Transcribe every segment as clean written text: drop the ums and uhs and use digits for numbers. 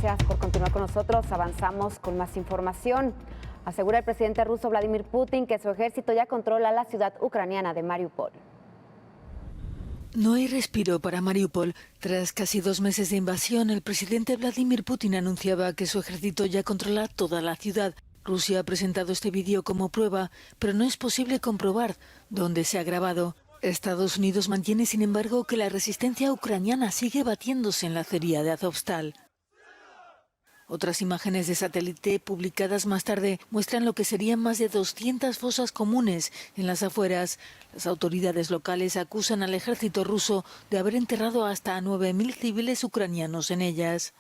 gracias por continuar con nosotros. Avanzamos con más información. Asegura el presidente ruso Vladimir Putin que su ejército ya controla la ciudad ucraniana de Mariupol. No hay respiro para Mariupol. Tras casi 2 meses de invasión, el presidente Vladimir Putin anunciaba que su ejército ya controla toda la ciudad. Rusia ha presentado este vídeo como prueba, pero no es posible comprobar dónde se ha grabado. Estados Unidos mantiene, sin embargo, que la resistencia ucraniana sigue batiéndose en la acería de Azovstal. Otras imágenes de satélite publicadas más tarde muestran lo que serían más de 200 fosas comunes en las afueras. Las autoridades locales acusan al ejército ruso de haber enterrado hasta 9.000 civiles ucranianos en ellas.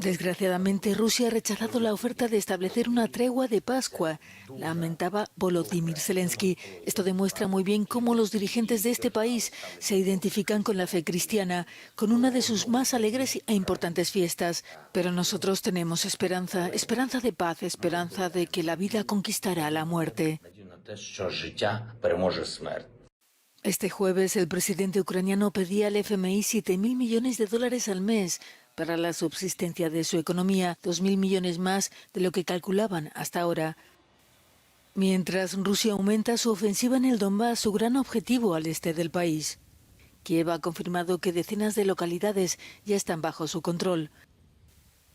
Desgraciadamente, Rusia ha rechazado la oferta de establecer una tregua de Pascua, lamentaba Volodymyr Zelensky. Esto demuestra muy bien cómo los dirigentes de este país se identifican con la fe cristiana, con una de sus más alegres e importantes fiestas. Pero nosotros tenemos esperanza, esperanza de paz, esperanza de que la vida conquistará la muerte. Este jueves, el presidente ucraniano pedía al FMI 7.000 millones de dólares al mes para la subsistencia de su economía, 2.000 millones más de lo que calculaban hasta ahora. Mientras Rusia aumenta su ofensiva en el Donbass, su gran objetivo al este del país. Kiev ha confirmado que decenas de localidades ya están bajo su control.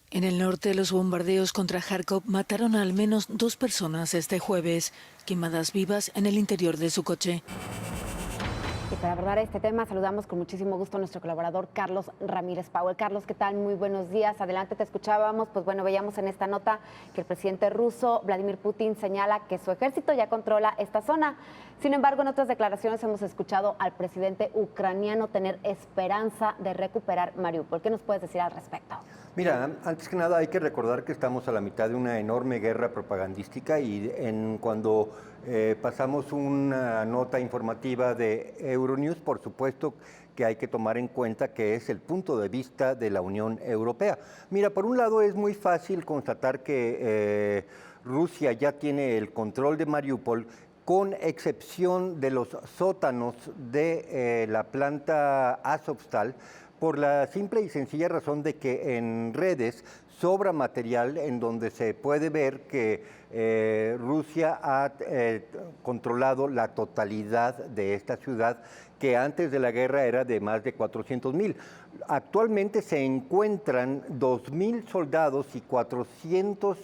En el norte, los bombardeos contra Kharkov mataron a al menos 2 personas este jueves, quemadas vivas en el interior de su coche. Y para abordar este tema, saludamos con muchísimo gusto a nuestro colaborador Carlos Ramírez Powell. Carlos, ¿qué tal? Muy buenos días. Adelante, te escuchábamos. Pues bueno, veíamos en esta nota que el presidente ruso, Vladimir Putin, señala que su ejército ya controla esta zona. Sin embargo, en otras declaraciones hemos escuchado al presidente ucraniano tener esperanza de recuperar Mariupol. ¿Qué nos puedes decir al respecto? Mira, antes que nada hay que recordar que estamos a la mitad de una enorme guerra propagandística y cuando pasamos una nota informativa de Euronews, por supuesto que hay que tomar en cuenta que es el punto de vista de la Unión Europea. Mira, por un lado es muy fácil constatar que Rusia ya tiene el control de Mariupol, con excepción de los sótanos de la planta Azovstal, por la simple y sencilla razón de que en redes sobra material en donde se puede ver que Rusia ha controlado la totalidad de esta ciudad, que antes de la guerra era de más de 400.000. Actualmente se encuentran 2.000 soldados y 400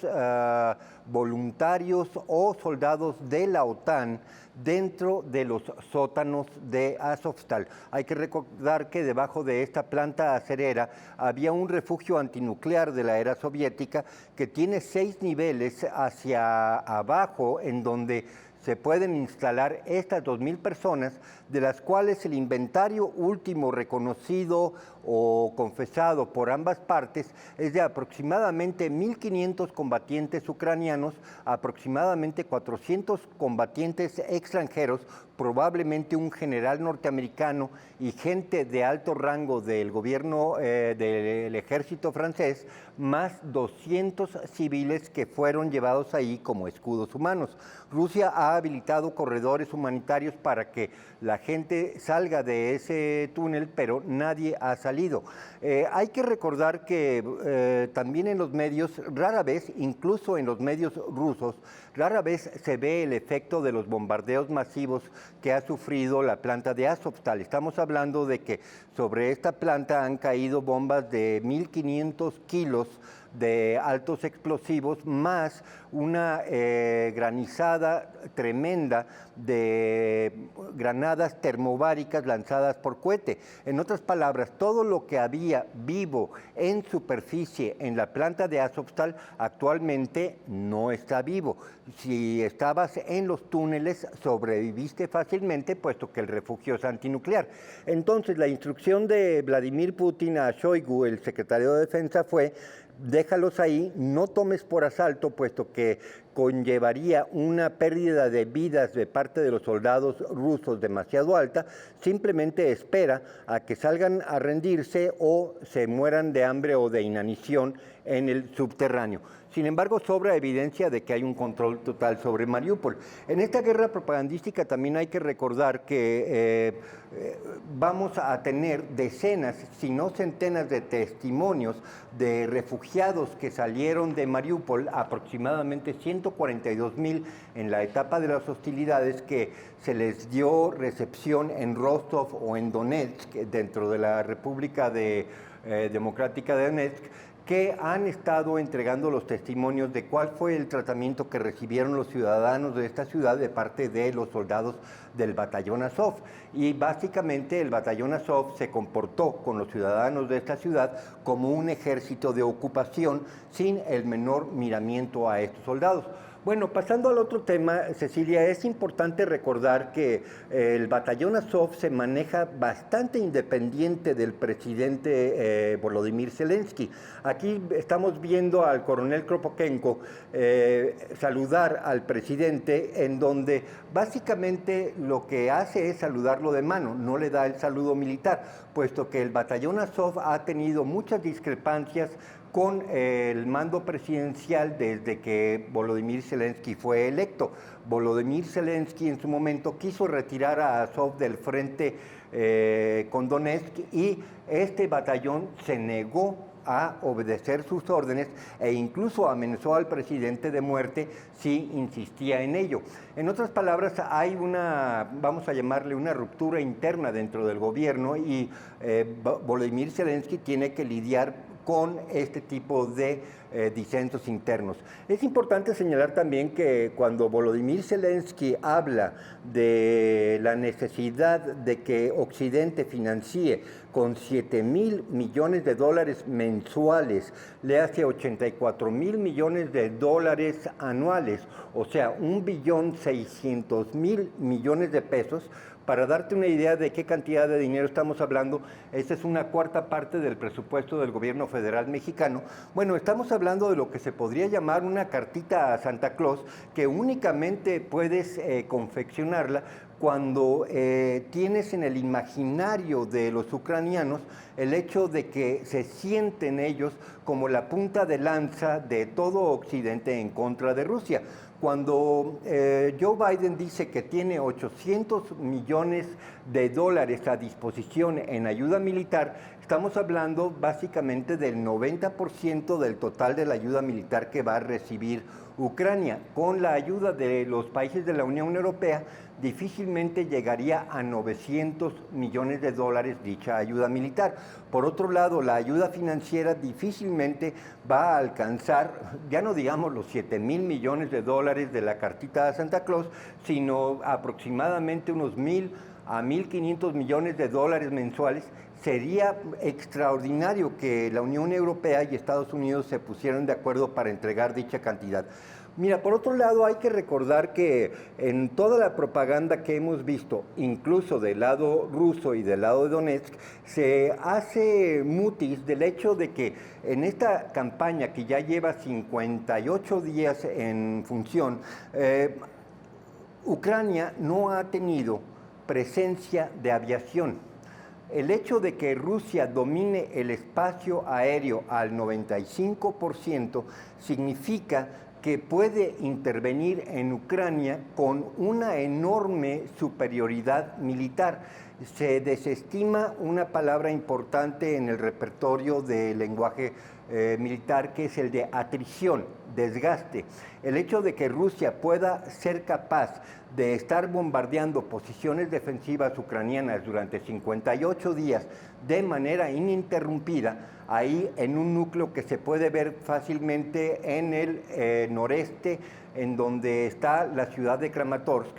voluntarios o soldados de la OTAN dentro de los sótanos de Azovstal. Hay que recordar que debajo de esta planta acerera había un refugio antinuclear de la era soviética que tiene 6 niveles hacia abajo en donde se pueden instalar estas 2.000 personas, de las cuales el inventario último reconocido o confesado por ambas partes es de aproximadamente 1.500 combatientes ucranianos, aproximadamente 400 combatientes extranjeros, probablemente un general norteamericano y gente de alto rango del gobierno del ejército francés, más 200 civiles que fueron llevados ahí como escudos humanos. Rusia ha habilitado corredores humanitarios para que la gente salga de ese túnel, pero nadie ha salido. Hay que recordar que también en los medios, rara vez, incluso en los medios rusos, rara vez se ve el efecto de los bombardeos masivos que ha sufrido la planta de Azovstal. Estamos hablando de que sobre esta planta han caído bombas de 1.500 kilos de altos explosivos, más una granizada tremenda de granadas termobáricas lanzadas por cohete. En otras palabras, todo lo que había vivo en superficie en la planta de Azovstal actualmente no está vivo. Si estabas en los túneles, sobreviviste fácilmente, puesto que el refugio es antinuclear. Entonces, la instrucción de Vladimir Putin a Shoigu, el secretario de Defensa, fue: déjalos ahí, no tomes por asalto, puesto que conllevaría una pérdida de vidas de parte de los soldados rusos demasiado alta. Simplemente espera a que salgan a rendirse o se mueran de hambre o de inanición en el subterráneo. Sin embargo, sobra evidencia de que hay un control total sobre Mariupol. En esta guerra propagandística también hay que recordar que vamos a tener decenas, si no centenas de testimonios de refugiados que salieron de Mariupol, aproximadamente 142,000 en la etapa de las hostilidades, que se les dio recepción en Rostov o en Donetsk, dentro de la República Democrática de Donetsk, que han estado entregando los testimonios de cuál fue el tratamiento que recibieron los ciudadanos de esta ciudad de parte de los soldados del batallón Azov. Y básicamente el batallón Azov se comportó con los ciudadanos de esta ciudad como un ejército de ocupación sin el menor miramiento a estos soldados. Bueno, pasando al otro tema, Cecilia, es importante recordar que el batallón Azov se maneja bastante independiente del presidente Volodymyr Zelensky. Aquí estamos viendo al coronel Kropotkenko saludar al presidente, en donde básicamente lo que hace es saludarlo de mano, no le da el saludo militar, puesto que el batallón Azov ha tenido muchas discrepancias con el mando presidencial desde que Volodymyr Zelensky fue electo. Volodymyr Zelensky en su momento quiso retirar a Azov del frente con Donetsk, y este batallón se negó a obedecer sus órdenes e incluso amenazó al presidente de muerte si insistía en ello. En otras palabras, hay una, vamos a llamarle una ruptura interna dentro del gobierno, y Volodymyr Zelensky tiene que lidiar con este tipo de disensos internos. Es importante señalar también que cuando Volodymyr Zelensky habla de la necesidad de que Occidente financie con 7,000 millones de dólares mensuales, le hace 84,000 millones de dólares anuales, o sea, 1,600,000 millones de pesos. Para darte una idea de qué cantidad de dinero estamos hablando, esta es una cuarta parte del presupuesto del gobierno federal mexicano. Bueno, estamos hablando de lo que se podría llamar una cartita a Santa Claus, que únicamente puedes confeccionarla cuando tienes en el imaginario de los ucranianos el hecho de que se sienten ellos como la punta de lanza de todo Occidente en contra de Rusia. Cuando Joe Biden dice que tiene 800 millones de dólares a disposición en ayuda militar, estamos hablando básicamente del 90% del total de la ayuda militar que va a recibir Ucrania. Con la ayuda de los países de la Unión Europea, difícilmente llegaría a 900 millones de dólares dicha ayuda militar. Por otro lado, la ayuda financiera difícilmente va a alcanzar, ya no digamos los 7,000 millones de dólares de la cartita de Santa Claus, sino aproximadamente unos 1,000 a 1,500 millones de dólares mensuales. Sería extraordinario que la Unión Europea y Estados Unidos se pusieran de acuerdo para entregar dicha cantidad. Mira, por otro lado, hay que recordar que en toda la propaganda que hemos visto, incluso del lado ruso y del lado de Donetsk, se hace mutis del hecho de que en esta campaña, que ya lleva 58 días en función, Ucrania no ha tenido presencia de aviación. El hecho de que Rusia domine el espacio aéreo al 95% significa que puede intervenir en Ucrania con una enorme superioridad militar. Se desestima una palabra importante en el repertorio del lenguaje militar, que es el de atrición, desgaste. El hecho de que Rusia pueda ser capaz de estar bombardeando posiciones defensivas ucranianas durante 58 días de manera ininterrumpida, ahí en un núcleo que se puede ver fácilmente en el noreste, en donde está la ciudad de Kramatorsk,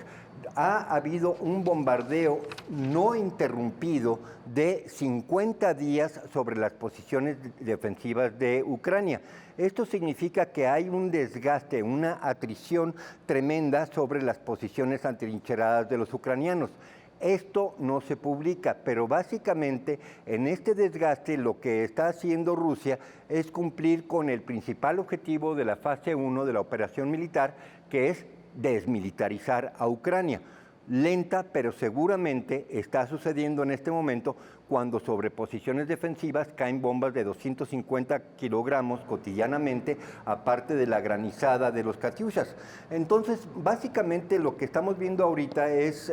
ha habido un bombardeo no interrumpido de 50 días sobre las posiciones defensivas de Ucrania. Esto significa que hay un desgaste, una atrición tremenda sobre las posiciones atrincheradas de los ucranianos. Esto no se publica, pero básicamente en este desgaste lo que está haciendo Rusia es cumplir con el principal objetivo de la fase 1 de la operación militar, que es desmilitarizar a Ucrania. lenta, pero seguramente está sucediendo en este momento cuando sobre posiciones defensivas caen bombas de 250 kilogramos cotidianamente, aparte de la granizada de los katyushas. Entonces, básicamente lo que estamos viendo ahorita es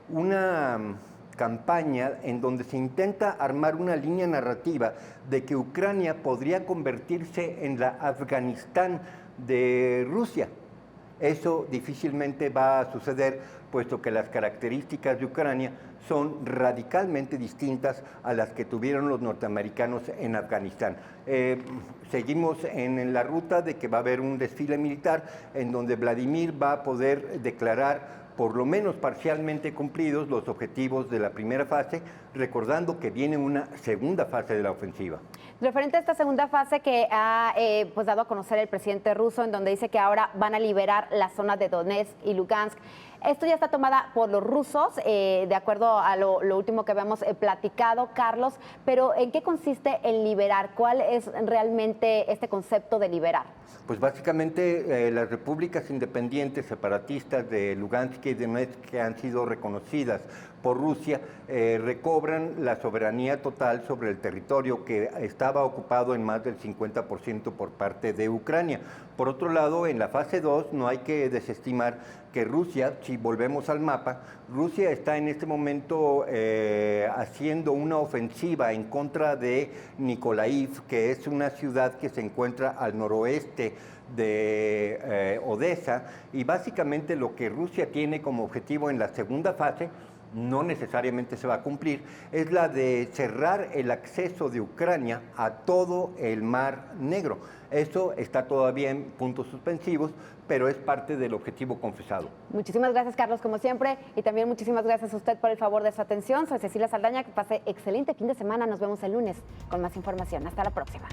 una campaña en donde se intenta armar una línea narrativa de que Ucrania podría convertirse en la Afganistán de Rusia. Eso difícilmente va a suceder, puesto que las características de Ucrania son radicalmente distintas a las que tuvieron los norteamericanos en Afganistán. Seguimos en la ruta de que va a haber un desfile militar en donde Vladimir va a poder declarar por lo menos parcialmente cumplidos los objetivos de la primera fase, recordando que viene una segunda fase de la ofensiva. Referente a esta segunda fase que ha pues dado a conocer el presidente ruso, en donde dice que ahora van a liberar la zona de Donetsk y Lugansk, esto ya está tomada por los rusos, de acuerdo a lo último que habíamos platicado, Carlos, pero ¿en qué consiste el liberar? ¿Cuál es realmente este concepto de liberar? Pues básicamente las repúblicas independientes separatistas de Lugansk y Donetsk, que han sido reconocidas por Rusia, recobran la soberanía total sobre el territorio que estaba ocupado en más del 50% por parte de Ucrania. Por otro lado, en la fase 2 no hay que desestimar que Rusia, si volvemos al mapa, Rusia está en este momento haciendo una ofensiva en contra de Nikolaev, que es una ciudad que se encuentra al noroeste de Odessa, y básicamente lo que Rusia tiene como objetivo en la segunda fase, no necesariamente se va a cumplir, es la de cerrar el acceso de Ucrania a todo el Mar Negro. Eso está todavía en puntos suspensivos, pero es parte del objetivo confesado. Muchísimas gracias, Carlos, como siempre, y también muchísimas gracias a usted por el favor de su atención. Soy Cecilia Saldaña, que pase excelente fin de semana. Nos vemos el lunes con más información. Hasta la próxima.